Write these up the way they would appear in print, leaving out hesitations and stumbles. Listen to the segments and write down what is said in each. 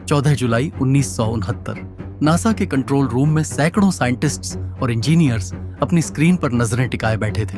14 जुलाई 1969। NASA के control room में सैकड़ों साइंटिस्ट्स और इंजीनियर्स अपनी स्क्रीन पर नजरें टिकाए बैठे थे।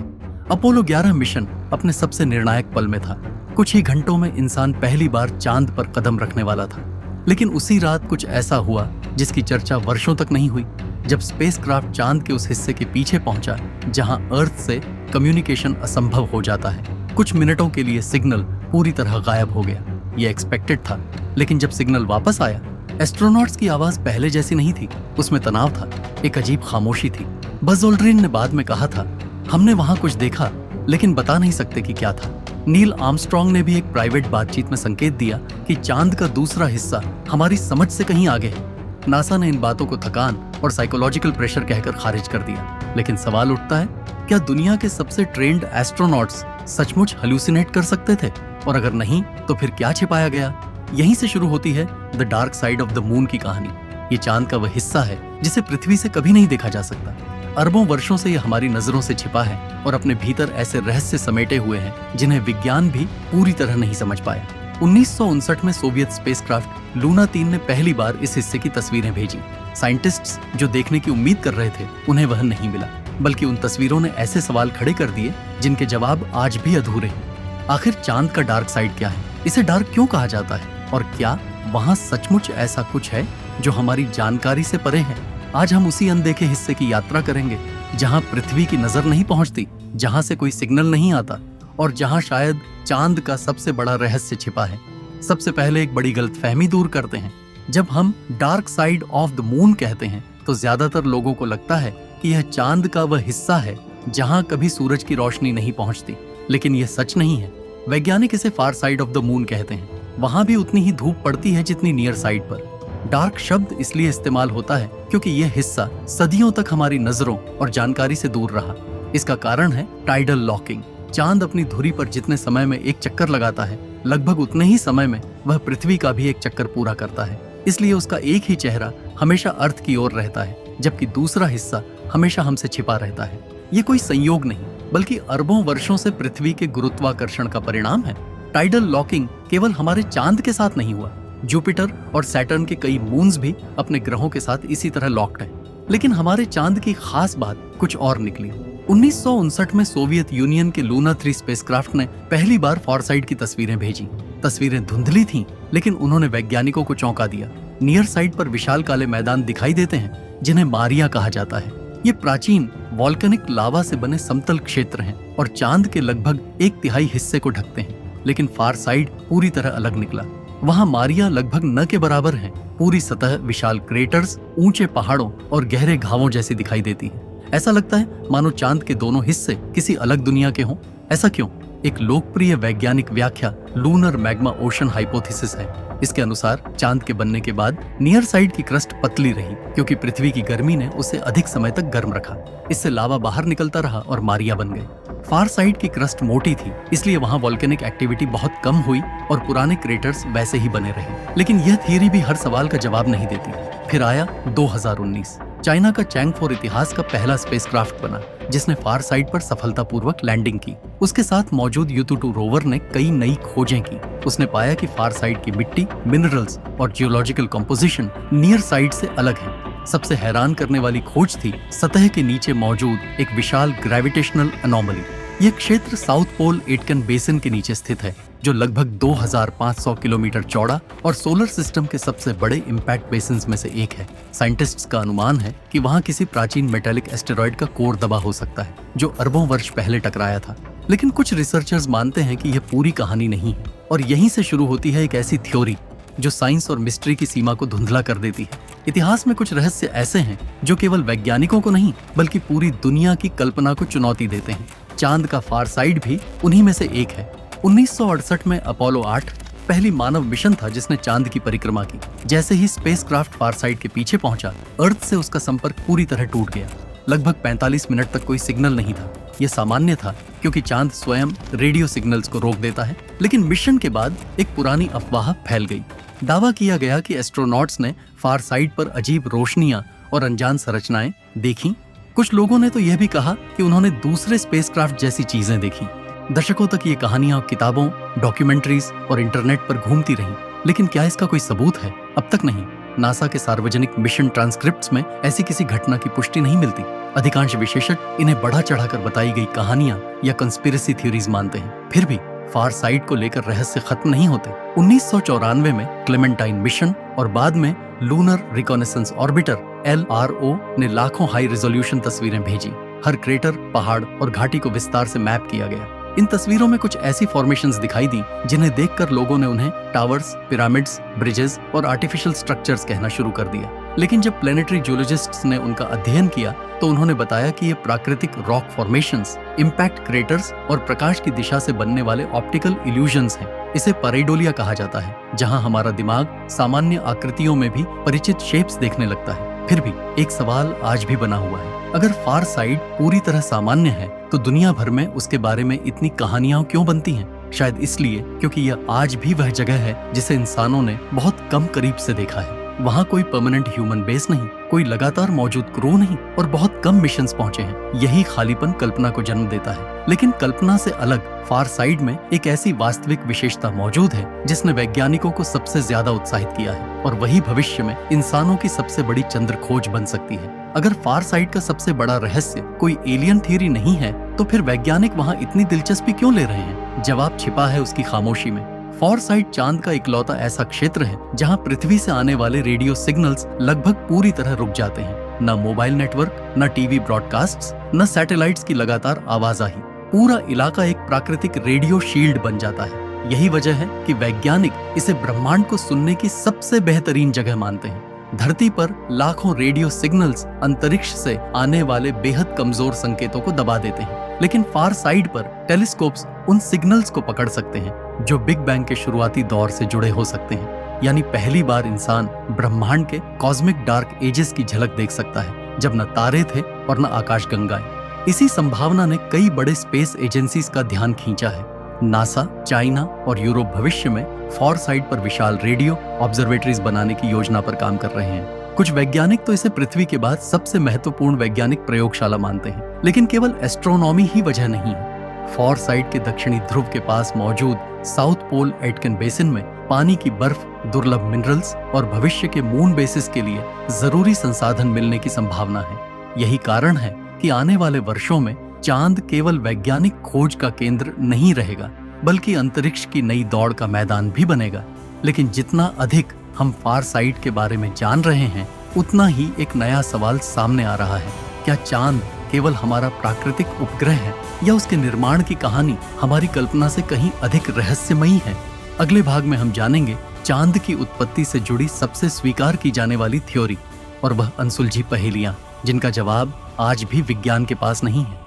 अपोलो 11 मिशन अपने सबसे निर्णायक पल में था। कुछ ही घंटों में इंसान पहली बार चांद पर कदम रखने वाला था। लेकिन उसी रात कुछ ऐसा हुआ जिसकी चर्चा वर्षों तक नहीं हुई। जब स्पेसक्राफ्ट चांद के उस हिस्से के पीछे पहुंचा जहां अर्थ से कम्युनिकेशन असंभव हो जाता है, कुछ मिनटों के लिए सिग्नल पूरी तरह गायब हो गया। यह एक्सपेक्टेड था, लेकिन जब सिग्नल वापस आया, एस्ट्रोनॉट्स की आवाज पहले जैसी नहीं थी। उसमें तनाव था, एक अजीब खामोशी थी। बज़ ऑल्ड्रिन ने बाद में कहा था, हमने वहां कुछ देखा लेकिन बता नहीं सकते कि क्या था। नील आर्मस्ट्रॉन्ग ने भी एक प्राइवेट बातचीत में संकेत दिया कि चांद का दूसरा हिस्सा हमारी समझ से कहीं आगे है। नासा ने इन बातों को थकान और साइकोलॉजिकल प्रेशर कहकर खारिज कर दिया। लेकिन सवाल उठता है, क्या दुनिया के सबसे ट्रेंड एस्ट्रोनॉट्स सचमुच हेलुसिनेट कर सकते थे? और अगर नहीं, तो फिर क्या छिपाया गया? यहीं से शुरू होती है the dark side of the moon की कहानी। ये चांद का वह हिस्सा है जिसे पृथ्वी से कभी नहीं देखा जा सकता। अरबों वर्षों से यह हमारी नजरों से छिपा है और अपने भीतर ऐसे रहस्य समेटे हुए हैं जिन्हें विज्ञान भी पूरी तरह नहीं समझ पाया। 1959 में सोवियत स्पेसक्राफ्ट लूना 3 ने पहली बार इस हिस्से की तस्वीरें भेजी। साइंटिस्ट्स जो देखने की उम्मीद कर रहे थे, उन्हें वह नहीं मिला, बल्कि उन तस्वीरों ने ऐसे सवाल खड़े कर दिए जिनके जवाब आज भी अधूरे हैं। आखिर चांद का डार्क साइड क्या है? इसे डार्क क्यों कहा जाता है? और क्या वहां सचमुच ऐसा कुछ है जो हमारी जानकारी से परे है? आज हम उसी अनदेखे हिस्से की यात्रा करेंगे जहां पृथ्वी की नजर नहीं पहुंचती, जहां से कोई सिग्नल नहीं आता और जहां शायद चांद का सबसे बड़ा रहस्य छिपा है। सबसे पहले एक बड़ी गलतफहमी दूर करते हैं। जब हम dark side of the moon कहते हैं तो ज्यादातर लोगों को लगता है कि यह चांद का वह हिस्सा है जहां कभी सूरज की रोशनी नहीं पहुंचती। लेकिन यह सच नहीं है। वैज्ञानिक इसे फार साइड ऑफ द मून कहते हैं। वहां भी उतनी ही धूप पड़ती है जितनी नियर साइड पर। डार्क शब्द इसलिए इस्तेमाल होता है क्योंकि यह हिस्सा सदियों तक हमारी नजरों और जानकारी से दूर रहा। इसका कारण है टाइडल लॉकिंग। चांद अपनी धुरी पर जितने समय में एक चक्कर लगाता है, लगभग उतने ही समय में वह पृथ्वी का भी एक चक्कर पूरा करता है। इसलिए उसका एक ही चेहरा हमेशा अर्थ की ओर रहता है, जबकि दूसरा हिस्सा हमेशा हमसे छिपा रहता है। ये कोई संयोग नहीं, बल्कि अरबों वर्षों से पृथ्वी के गुरुत्वाकर्षण का परिणाम है। टाइडल लॉकिंग केवल हमारे चांद के साथ नहीं हुआ। जुपिटर और सैटर्न के कई मून्स भी अपने ग्रहों के साथ इसी तरह लॉक्ड हैं। लेकिन हमारे चांद की खास बात कुछ और निकली। 1959 में सोवियत यूनियन के लूना 3 स्पेसक्राफ्ट ने पहली बार फार साइड की तस्वीरें भेजी। तस्वीरें धुंधली थीं, लेकिन उन्होंने वैज्ञानिकों को चौंका दिया। नियर साइड पर विशाल काले मैदान दिखाई देते हैं जिन्हें मारिया कहा जाता है। ये प्राचीन वॉल्केनिक लावा से बने समतल क्षेत्र हैं और चांद के लगभग 1/3 हिस्से को ढकते हैं। लेकिन फार साइड पूरी तरह अलग निकला। वहां मारिया लगभग न के बराबर है। पूरी सतह विशाल क्रेटर्स, ऊंचे पहाड़ों और गहरे घावों जैसी दिखाई देती है। ऐसा लगता है मानो चांद के दोनों हिस्से किसी अलग दुनिया के हों। ऐसा क्यों? एक लोकप्रिय वैज्ञानिक व्याख्या लूनर मैग्मा ओशन हाइपोथेसिस है। इसके अनुसार चांद के बनने के बाद नियर साइड की क्रस्ट पतली रही क्योंकि पृथ्वी की गर्मी ने उसे अधिक समय तक गर्म रखा। इससे लावा बाहर निकलता रहा और मारिया बन गए। फार साइड की क्रस्ट मोटी थी, इसलिए वहां वॉल्केनिक एक्टिविटी बहुत कम हुई और पुराने क्रेटर्स वैसे ही बने रहे। लेकिन यह थियरी भी हर सवाल का जवाब नहीं देती। फिर आया 2019। चाइना का चैंग-4 इतिहास का पहला स्पेसक्राफ्ट बना जिसने फार साइड पर सफलतापूर्वक लैंडिंग की। उसके साथ मौजूद युतुटू रोवर ने कई नई खोजें की। उसने पाया कि फार साइड की मिट्टी, मिनरल्स और जियोलॉजिकल कंपोजिशन नियर साइड से अलग है। सबसे हैरान करने वाली खोज थी सतह के नीचे मौजूद एक विशाल ग्रेविटेशनल एनोमली। यह क्षेत्र साउथ पोल एटकन बेसिन के नीचे स्थित है, जो लगभग 2500 किलोमीटर चौड़ा और सोलर सिस्टम के सबसे बड़े इम्पैक्ट बेसिन्स में से एक है। साइंटिस्ट्स का अनुमान है कि वहां किसी प्राचीन मेटेलिक एस्टेरॉयड का कोर दबा हो सकता है, जो अरबों वर्ष पहले टकराया था। लेकिन कुछ रिसर्चर्स मानते हैं कि यह पूरी कहानी नहीं है, और यहीं से शुरू होती है एक ऐसी थ्योरी जो साइंस और मिस्ट्री की सीमा को धुंधला कर देती है। इतिहास में कुछ रहस्य ऐसे हैं जो केवल वैज्ञानिकों को नहीं, बल्कि पूरी दुनिया की कल्पना को चुनौती देते हैं। चांद का फार साइड भी उन्हीं में से एक है। 1968 में अपोलो 8 पहली मानव मिशन था जिसने चांद की परिक्रमा की। जैसे ही स्पेसक्राफ्ट फार साइड के पीछे पहुंचा, अर्थ से उसका संपर्क पूरी तरह टूट गया। लगभग 45 मिनट तक कोई सिग्नल नहीं था। यह सामान्य था क्योंकि चांद स्वयं रेडियो सिग्नल्स को रोक देता है। लेकिन मिशन के बाद एक पुरानी अफवाह फैल गई। दावा किया गया कि एस्ट्रोनॉट्स ने फार साइड पर अजीब रोशनियां और अनजान संरचनाएं देखी। कुछ लोगों ने तो यह भी कहा कि उन्होंने दूसरे स्पेसक्राफ्ट जैसी चीजें देखी। दशकों तक ये कहानियां किताबों, डॉक्यूमेंट्रीज और इंटरनेट पर घूमती रहीं, लेकिन क्या इसका कोई सबूत है? अब तक नहीं। नासा के सार्वजनिक मिशन ट्रांसक्रिप्ट्स में ऐसी किसी घटना की पुष्टि नहीं मिलती। अधिकांश विशेषज्ञ इन्हें बढ़ा चढ़ाकर बताई गई कहानियां या कंस्पिरेसी थ्योरीज मानते हैं। फिर भी फार साइड को लेकर रहस्य खत्म नहीं होते। 1994 में क्लेमेंटाइन मिशन और बाद में लूनर रिकॉनेसेंस ऑर्बिटर LRO ने लाखों हाई रेजोल्यूशन तस्वीरें भेजी। हर क्रेटर, पहाड़ और घाटी को विस्तार से मैप किया गया। इन तस्वीरों में कुछ ऐसी फॉर्मेशंस दिखाई दी जिन्हें देखकर लोगों ने उन्हें टावर्स, पिरामिड्स, ब्रिजेस और आर्टिफिशियल स्ट्रक्चर्स कहना शुरू कर दिया। लेकिन जब प्लेनेटरी जियोलॉजिस्ट्स ने उनका अध्ययन किया तो उन्होंने बताया कि ये प्राकृतिक रॉक फॉर्मेशंस, इम्पैक्ट क्रेटर्स और प्रकाश की दिशा से बनने वाले ऑप्टिकल इल्यूजन्स हैं। इसे परेडोलिया कहा जाता है, जहां हमारा दिमाग सामान्य आकृतियों में भी परिचित शेप्स देखने लगता है। फिर भी एक सवाल आज भी बना हुआ है, अगर फार साइड पूरी तरह सामान्य है तो दुनिया भर में उसके बारे में इतनी कहानियां क्यों बनती हैं? शायद इसलिए क्योंकि यह आज भी वह जगह है जिसे इंसानों ने बहुत कम करीब से देखा है। वहाँ कोई परमानेंट ह्यूमन बेस नहीं, कोई लगातार मौजूद क्रू नहीं और बहुत कम मिशंस पहुंचे हैं। यही खालीपन कल्पना को जन्म देता है। लेकिन कल्पना से अलग फार साइड में एक ऐसी वास्तविक विशेषता मौजूद है जिसने वैज्ञानिकों को सबसे ज्यादा उत्साहित किया है, और वही भविष्य में इंसानों की सबसे बड़ी चंद्र खोज बन सकती है। अगर फार साइड का सबसे बड़ा रहस्य कोई एलियन थ्योरी नहीं है तो फिर वैज्ञानिक वहाँ इतनी दिलचस्पी क्यों ले रहे हैं? जवाब छिपा है उसकी खामोशी में। फार साइड चांद का इकलौता ऐसा क्षेत्र है जहां पृथ्वी से आने वाले रेडियो सिग्नल्स लगभग पूरी तरह रुक जाते हैं। न मोबाइल नेटवर्क, न टीवी ब्रॉडकास्ट्स, न सैटेलाइट्स की लगातार आवाजाही। पूरा इलाका एक प्राकृतिक रेडियो शील्ड बन जाता है। यही वजह है कि वैज्ञानिक इसे ब्रह्मांड को सुनने की सबसे बेहतरीन जगह मानते हैं। धरती पर लाखों रेडियो सिग्नल्स अंतरिक्ष से आने वाले बेहद कमजोर संकेतों को दबा देते हैं, लेकिन फार साइड पर टेलीस्कोप्स उन सिग्नल्स को पकड़ सकते हैं जो बिग बैंग के शुरुआती दौर से जुड़े हो सकते हैं। यानी पहली बार इंसान ब्रह्मांड के कॉस्मिक डार्क एजेस की झलक देख सकता है, जब न तारे थे और न आकाशगंगाएं। इसी संभावना ने कई बड़े स्पेस एजेंसीज का ध्यान खींचा है। नासा, चाइना और यूरोप भविष्य में फार साइड पर विशाल रेडियो ऑब्जर्वेटरीज बनाने की योजना पर काम कर रहे हैं। कुछ वैज्ञानिक तो इसे पृथ्वी के बाद सबसे महत्वपूर्ण वैज्ञानिक प्रयोगशाला मानते हैं, लेकिन केवल एस्ट्रोनॉमी ही वजह नहीं है। फार साइड के दक्षिणी ध्रुव के पास मौजूद साउथ पोल एटकन बेसिन में पानी की बर्फ, दुर्लभ मिनरल्स और भविष्य के मून बेसिस के लिए जरूरी संसाधन मिलने की संभावना है। यही कारण है कि आने वाले वर्षों में चांद केवल वैज्ञानिक खोज का केंद्र नहीं रहेगा, बल्कि अंतरिक्ष की नई दौड़ का मैदान भी बनेगा। लेकिन जितना अधिक हम फार साइड के बारे में जान रहे हैं, उतना ही एक नया सवाल सामने आ रहा है। क्या चांद केवल हमारा प्राकृतिक उपग्रह है, या उसके निर्माण की कहानी हमारी कल्पना से कहीं अधिक रहस्यमयी है? अगले भाग में हम जानेंगे चांद की उत्पत्ति से जुड़ी सबसे स्वीकार की जाने वाली थ्योरी और वह अनसुलझी पहेलियां जिनका जवाब आज भी विज्ञान के पास नहीं है।